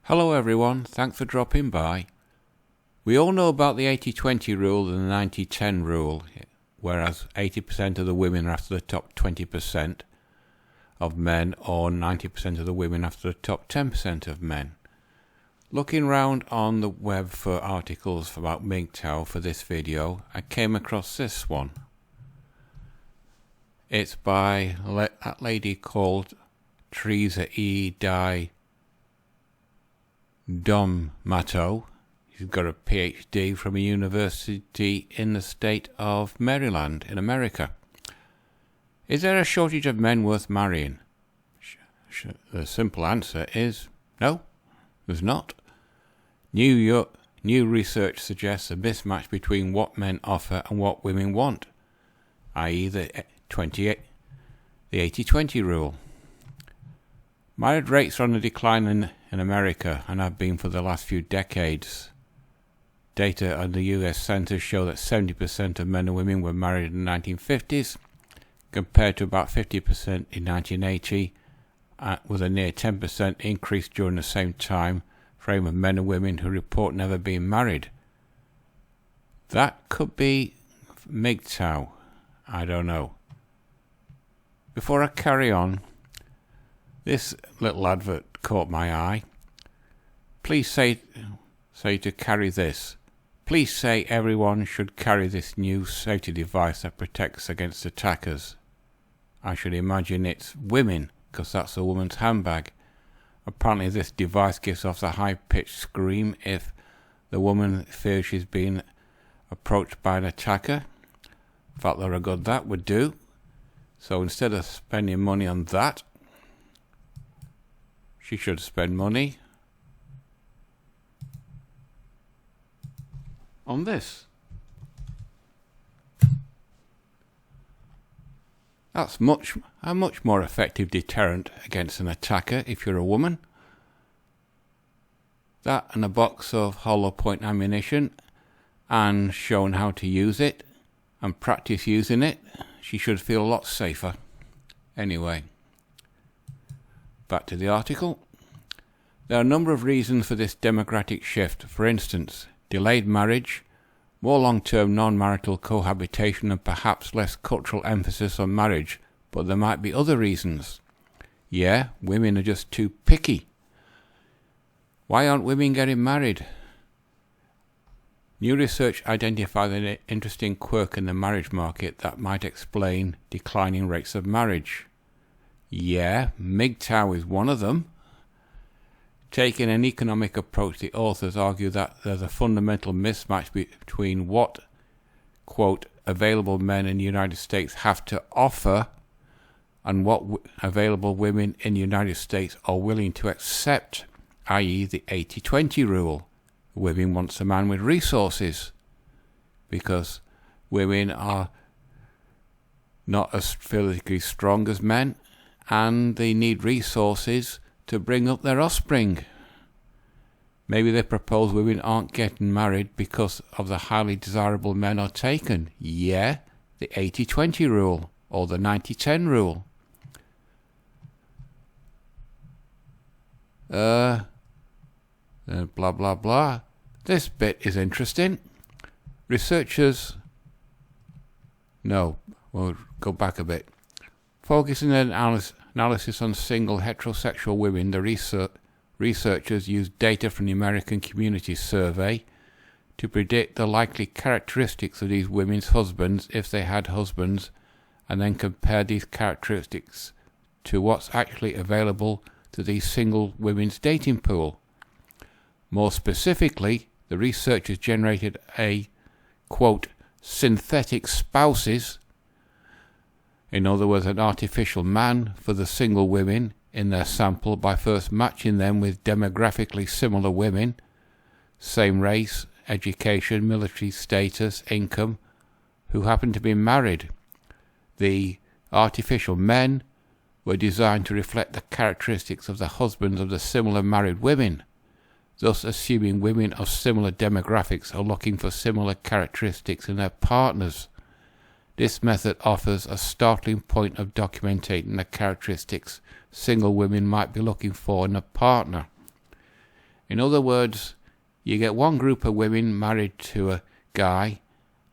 Hello everyone, thanks for dropping by. We all know about the 80-20 rule and the 90-10 rule, whereas 80% of the women are after the top 20% of men, or 90% of the women after the top 10% of men. Looking round on the web for articles about MGTOW for this video, I came across this one. It's by that lady called Teresa E. Di D'Amato. She's got a PhD from a university in the state of Maryland in America. Is there a shortage of men worth marrying? The simple answer is no, there's not. New research suggests a mismatch between what men offer and what women want, i.e. the 80-20 rule. Marriage rates are on the decline in America and have been for the last few decades. Data on the US Census show that 70% of men and women were married in the 1950s, compared to about 50% in 1980, with a near 10% increase during the same time frame of men and women who report never being married. That could be MGTOW. I don't know. Before I carry on, this little advert caught my eye. Please say to carry this. Please say everyone should carry this new safety device that protects against attackers. I should imagine it's women, because that's a woman's handbag. Apparently this device gives off a high-pitched scream if the woman feels she's being approached by an attacker. Felt there a good that would do. So instead of spending money on that, she should spend money on this. That's a much more effective deterrent against an attacker if you're a woman. That and a box of hollow point ammunition, and shown how to use it and practice using it, she should feel a lot safer. Anyway, back to the article. There are a number of reasons for this demographic shift. For instance, delayed marriage, more long-term non-marital cohabitation, and perhaps less cultural emphasis on marriage. But there might be other reasons. Yeah, women are just too picky. Why aren't women getting married? New research identified an interesting quirk in the marriage market that might explain declining rates of marriage. Yeah, MGTOW is one of them. Taking an economic approach, the authors argue that there's a fundamental mismatch between what, quote, available men in the United States have to offer and what available women in the United States are willing to accept, i.e. the 80-20 rule. Women wants a man with resources because women are not as physically strong as men and they need resources to bring up their offspring. Maybe they propose women aren't getting married because of the highly desirable men are taken. Yeah, the 80-20 rule or the 90-10 rule. Blah blah blah. This bit is interesting. Researchers. No, we'll go back a bit. Focusing an analysis on single heterosexual women, the researchers used data from the American Community Survey to predict the likely characteristics of these women's husbands if they had husbands, and then compared these characteristics to what's actually available to these single women's dating pool. More specifically, the researchers generated a, quote, synthetic spouses, in other words, an artificial man for the single women in their sample by first matching them with demographically similar women, same race, education, military status, income, who happened to be married. The artificial men were designed to reflect the characteristics of the husbands of the similar married women, thus assuming women of similar demographics are looking for similar characteristics in their partners. This method offers a startling point of documenting the characteristics single women might be looking for in a partner. In other words, you get one group of women married to a guy,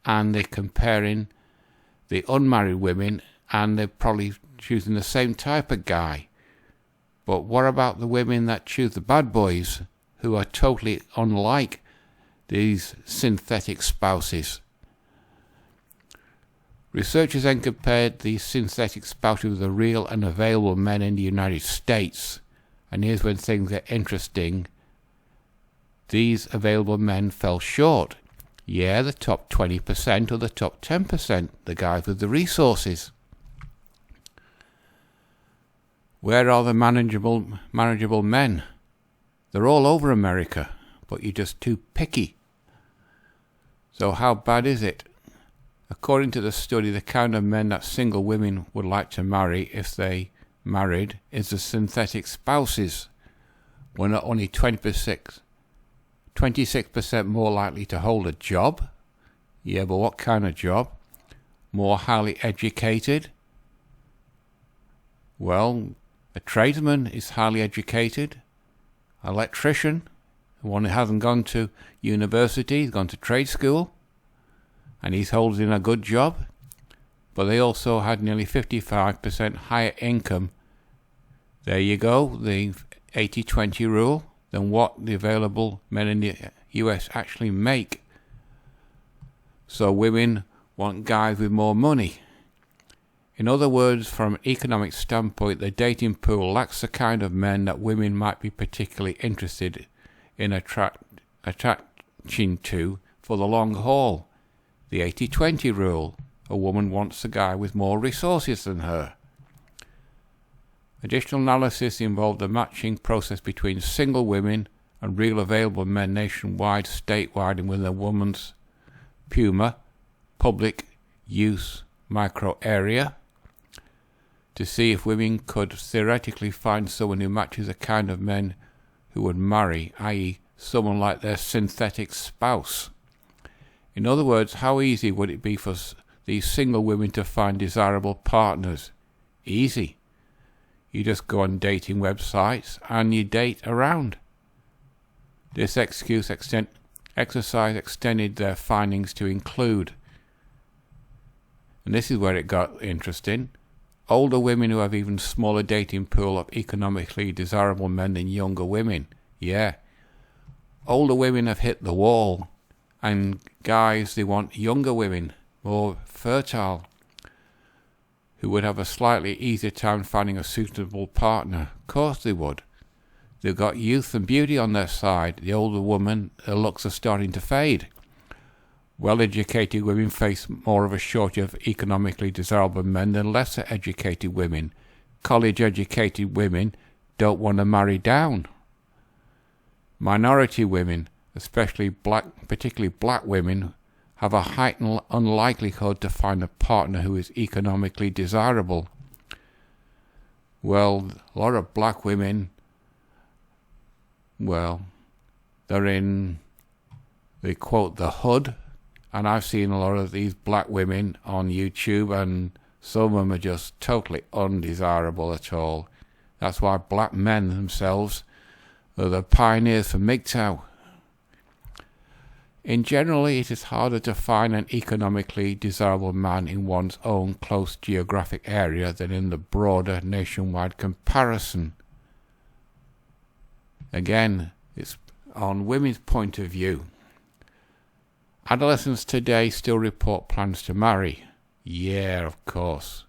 and they're comparing the unmarried women, and they're probably choosing the same type of guy. But what about the women that choose the bad boys, who are totally unlike these synthetic spouses? Researchers then compared these synthetic spouses with the real and available men in the United States. And here's when things get interesting. These available men fell short. Yeah, the top 20% or the top 10%, the guys with the resources. Where are the manageable men? They're all over America, but you're just too picky. So how bad is it? According to the study, the kind of men that single women would like to marry if they married is the synthetic spouses. We're not only 26% more likely to hold a job. Yeah, but what kind of job? More highly educated? Well, a tradesman is highly educated. An electrician, one who hasn't gone to university, he's gone to trade school, and he's holding a good job. But they also had nearly 55% higher income. There you go, the 80-20 rule, than what the available men in the US actually make. So women want guys with more money. In other words, from an economic standpoint, the dating pool lacks the kind of men that women might be particularly interested in attracting to for the long haul. The 80-20 rule. A woman wants a guy with more resources than her. Additional analysis involved a matching process between single women and real available men nationwide, statewide, and within a woman's PUMA, public use micro area, to see if women could theoretically find someone who matches the kind of men who would marry, i.e. someone like their synthetic spouse. In other words, how easy would it be for these single women to find desirable partners? Easy. You just go on dating websites and you date around. This exercise extended their findings to include, and this is where it got interesting, older women who have even smaller dating pool of economically desirable men than younger women. Yeah. Older women have hit the wall, and guys, they want younger women, more fertile, who would have a slightly easier time finding a suitable partner. Of course they would. They've got youth and beauty on their side. The older woman, her looks are starting to fade. Well-educated women face more of a shortage of economically desirable men than lesser educated women. College-educated women don't want to marry down. Minority women, especially particularly black women, have a heightened unlikelihood to find a partner who is economically desirable. Well, a lot of black women, well, they quote the hood, and I've seen a lot of these black women on YouTube, and some of them are just totally undesirable at all. That's why black men themselves are the pioneers for MGTOW. In general, it is harder to find an economically desirable man in one's own close geographic area than in the broader nationwide comparison. Again, it's on women's point of view. Adolescents today still report plans to marry. Yeah, of course.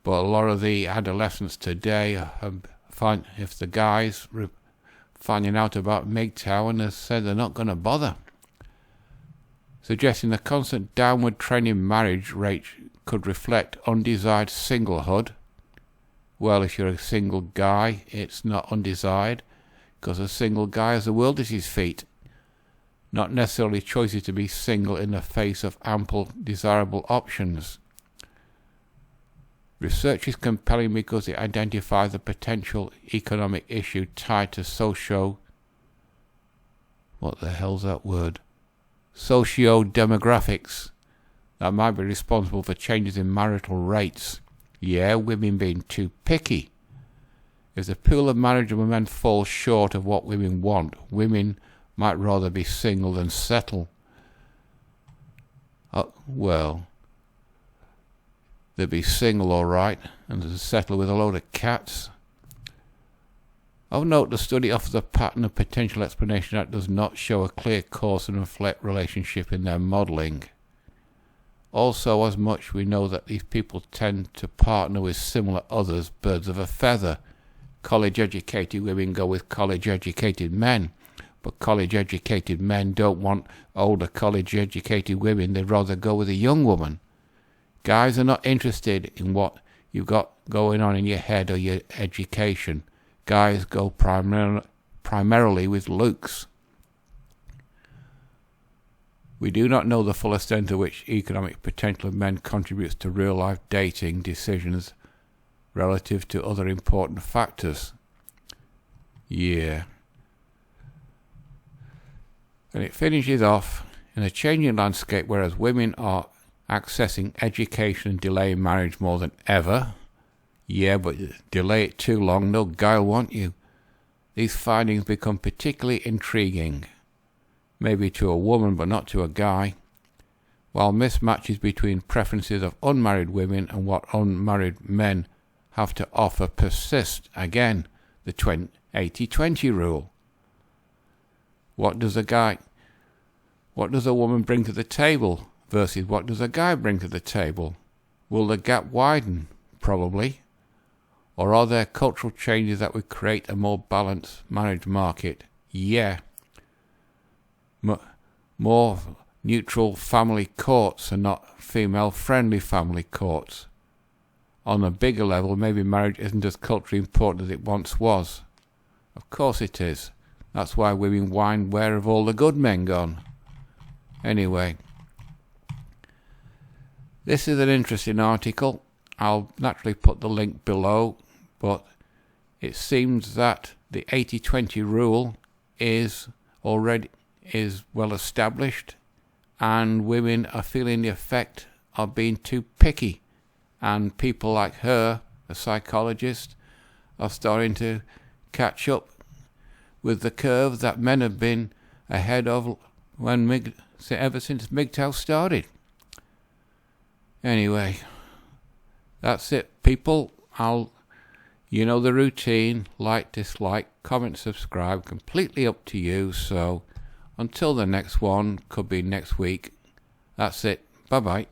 But a lot of the adolescents today if the guys finding out about MGTOW, and they said they're not going to bother, suggesting the constant downward trend in marriage rate could reflect undesired singlehood. Well, if you're a single guy, it's not undesired, because a single guy has the world at his feet. Not necessarily choices to be single in the face of ample desirable options. Research is compelling because it identifies a potential economic issue tied to socio-demographics that might be responsible for changes in marital rates. Yeah, women being too picky. If the pool of marriageable men falls short of what women want, women might rather be single than settle. Well, they'd be single all right, and they'd settle with a load of cats. Of note, the study offers a pattern of potential explanation that does not show a clear cause and effect relationship in their modelling. Also, as much we know that these people tend to partner with similar others, birds of a feather. College-educated women go with college-educated men, but college-educated men don't want older college-educated women. They'd rather go with a young woman. Guys are not interested in what you've got going on in your head or your education. Guys go primarily with looks. We do not know the full extent to which economic potential of men contributes to real-life dating decisions relative to other important factors. Yeah. And it finishes off, in a changing landscape, whereas women are accessing education and delaying marriage more than ever. Yeah, but delay it too long, no guy will want you. These findings become particularly intriguing. Maybe to a woman, but not to a guy. While mismatches between preferences of unmarried women and what unmarried men have to offer persist. Again, the 80-20 rule. What does a woman bring to the table versus what does a guy bring to the table? Will the gap widen? Probably. Or are there cultural changes that would create a more balanced marriage market? Yeah. More neutral family courts and not female-friendly family courts. On a bigger level, maybe marriage isn't as culturally important as it once was. Of course it is. That's why women whine, where have all the good men gone? Anyway, this is an interesting article. I'll naturally put the link below, but it seems that the 80-20 rule is well established, and women are feeling the effect of being too picky, and people like her, a psychologist, are starting to catch up with the curve that men have been ahead of ever since MGTOW started. Anyway, that's it, people. You know the routine. Like, dislike, comment, subscribe. Completely up to you. So until the next one, could be next week. That's it. Bye-bye.